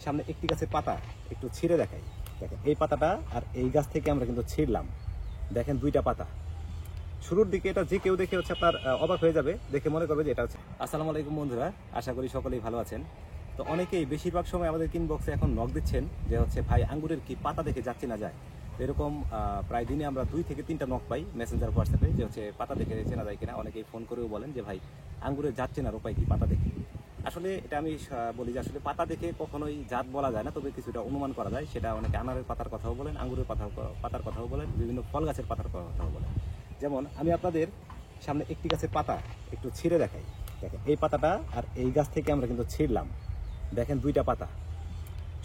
সামনে একটি গাছের পাতা একটু ছিঁড়ে দেখাই। দেখেন এই পাতাটা আর এই গাছ থেকে আমরা কিন্তু ছিঁড়লাম। দেখেন দুইটা পাতা। শুরুর দিকে এটা যে কেউ দেখে হচ্ছে আপনার অবাক হয়ে যাবে, দেখে মনে করবে যে এটা হচ্ছে। আসসালামু আলাইকুম বন্ধুরা, আশা করি সকলেই ভালো আছেন। তো অনেকেই বেশিরভাগ সময় আমাদের ইনবক্সে এখন নক দিচ্ছেন যে হচ্ছে ভাই আঙ্গুরের কি পাতা দেখে যাচ্ছে না যায়। এরকম প্রায় দিনে আমরা 2 থেকে 3টা নক পাই মেসেঞ্জার হোয়াটসঅ্যাপে যে হচ্ছে পাতা দেখে চেনা যায় কিনা। অনেকেই ফোন করেও বলেন যে ভাই আঙ্গুরের জাত চেনার উপায় কি পাতা দেখে। আসলে এটা আমি বলি যে আসলে পাতা দেখে কখনোই জাত বলা যায় না, তবে কিছুটা অনুমান করা যায়। সেটা অনেকে আনারের পাতার কথাও বলেন, আঙ্গুরের পাতার কথাও বলেন, বিভিন্ন ফল গাছের পাতার কথাও বলেন। যেমন আমি আপনাদের সামনে একটি গাছের পাতা একটু ছিঁড়ে দেখাই। দেখেন এই পাতাটা আর এই গাছ থেকে আমরা কিন্তু ছিঁড়লাম। দেখেন দুইটা পাতা।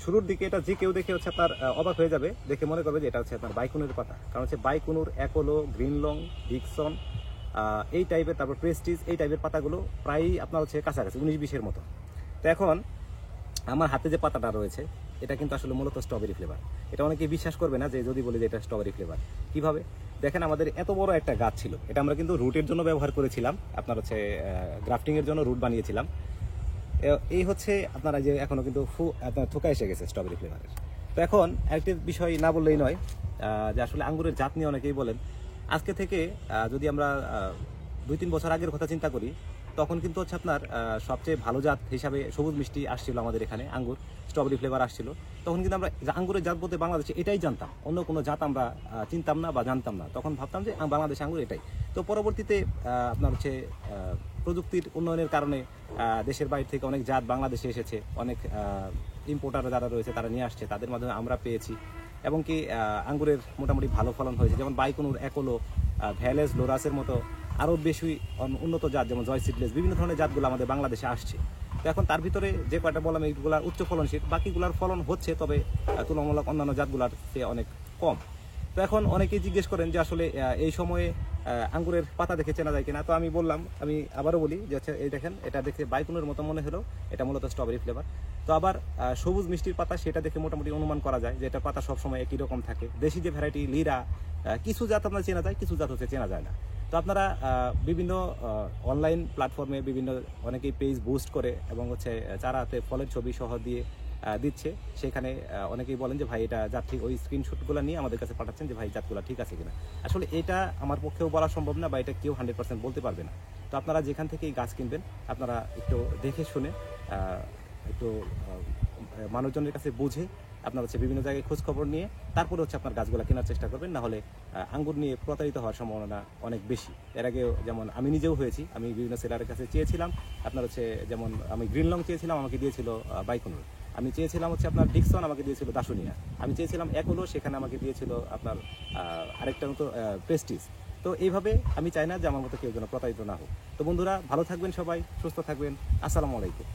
শুরুর দিকে এটা যে কেউ দেখে হচ্ছে আপনার অবাক হয়ে যাবে, দেখে মনে করবে যে এটা হচ্ছে আপনার বাইকুনের পাতা। কারণ হচ্ছে বাইকুনুর, অ্যাপোলো, গ্রিন লং, ডিকসন এই টাইপের, তারপর প্রেস্টিজ এই টাইপের পাতাগুলো প্রায়ই আপনার হচ্ছে কাছাকাছি 19-20-এর মতো। তো এখন আমার হাতে যে পাতাটা রয়েছে এটা কিন্তু আসলে মূলত স্ট্রবেরি ফ্লেভার। এটা অনেকেই বিশ্বাস করবে না যে যদি বলি যে এটা স্ট্রবেরি ফ্লেভার। কিভাবে? দেখেন আমাদের এত বড় একটা গাছ ছিল, এটা আমরা কিন্তু রুটের জন্য ব্যবহার করেছিলাম, আপনার হচ্ছে গ্রাফটিং এর জন্য রুট বানিয়েছিলাম। এই হচ্ছে আপনারা যে এখনো কিন্তু আপনার থোকা এসে গেছে স্ট্রবেরি ফ্লেভারের। তো এখন একটি বিষয় না বললেই নয়, যে আসলে আঙ্গুরের জাত নিয়ে অনেকেই বলেন। আজকে থেকে যদি আমরা 2-3 বছর আগের কথা চিন্তা করি, তখন কিন্তু হচ্ছে আপনার সবচেয়ে ভালো জাত হিসাবে সবুজ মিষ্টি আসছিল আমাদের এখানে, আঙ্গুর স্ট্রবেরি ফ্লেভার আসছিল। তখন কিন্তু আমরা আঙ্গুরের জাত বলতে বাংলাদেশে এটাই জানতাম, অন্য কোনো জাত আমরা চিনতাম না বা জানতাম না। তখন ভাবতাম যে বাংলাদেশ আঙ্গুর এটাই। তো পরবর্তীতে আপনার হচ্ছে প্রযুক্তির উন্নয়নের কারণে দেশের বাইরে থেকে অনেক জাত বাংলাদেশে এসেছে, অনেক ইম্পোর্টার যারা রয়েছে তারা নিয়ে আসছে, তাদের মাধ্যমে আমরা পেয়েছি। এবং কি আঙ্গুরের মোটামুটি ভালো ফলন হয়েছে, যেমন বাইকুনুর, অ্যাকোলো, ভ্যালেস, লোরাসের মতো আরও বেশি উন্নত জাত, যেমন জয় সিডলেস, বিভিন্ন ধরনের জাতগুলো আমাদের বাংলাদেশে আসছে। তো এখন তার ভিতরে যে কয়টা বললাম এইগুলার উচ্চ ফলনশীল, বাকিগুলার ফলন হচ্ছে, তবে তুলনামূলক অন্যান্য জাতগুলার চেয়ে অনেক কম। তো এখন অনেকেই জিজ্ঞেস করেন যে আসলে এই সময়ে আঙ্গুরের পাতা দেখে চেনা যায় কিনা। তো আমি বললাম, আমি আবারও বলি যে হচ্ছে এই দেখেন, এটা দেখে বাইকুনের মতো মনে হলো, এটা মূলত স্ট্রবেরি ফ্লেভার। তো আবার সবুজ মিষ্টির পাতা, সেটা দেখে মোটামুটি অনুমান করা যায় যে এটা পাতা সবসময় একই রকম থাকে। দেশি যে ভ্যারাইটি লিরা, কিছু জাত আপনার চেনা যায়, কিছু জাত হচ্ছে চেনা যায় না। তো আপনারা বিভিন্ন অনলাইন প্ল্যাটফর্মে বিভিন্ন অনেকেই পেজ বুস্ট করে এবং হচ্ছে চারাতে ফলের ছবি সহ দিয়ে দিচ্ছে। সেখানে অনেকেই বলেন যে ভাই এটা জাত ঠিক, ওই স্ক্রিনশটগুলো নিয়ে আমাদের কাছে পাঠাচ্ছেন যে ভাই জাতগুলো ঠিক আছে কিনা। আসলে এটা আমার পক্ষেও বলা সম্ভব না, বা এটা কেউ 100% বলতে পারবে না। তো আপনারা যেখান থেকেই গাছ কিনবেন, আপনারা একটু দেখে শুনে, একটু মানুষজনের কাছে বুঝে, আপনার হচ্ছে বিভিন্ন জায়গায় খোঁজ খবর নিয়ে তারপরে হচ্ছে আপনার গাছগুলো কেনার চেষ্টা করবেন। না হলে আঙ্গুর নিয়ে প্রতারিত হওয়ার সম্ভাবনা অনেক বেশি। এর আগেও যেমন আমি নিজেও হয়েছি, আমি বিভিন্ন সেলারের কাছে চেয়েছিলাম আপনার হচ্ছে, যেমন আমি গ্রিন লং চেয়েছিলাম, আমাকে দিয়েছিল বাইকুনুর। আমি চেয়েছিলাম হচ্ছে আপনার ডিকসন, আমাকে দিয়েছিল দাসুনিয়া। আমি চেয়েছিলাম অ্যাপোলো, সেখানে আমাকে দিয়েছিল আপনার আরেকটা মতো প্রেস্টিজ। তো এইভাবে আমি চাই না যে আমার মতো কেউ যেন প্রতারিত না হোক। তো বন্ধুরা, ভালো থাকবেন, সবাই সুস্থ থাকবেন। আসসালামু আলাইকুম।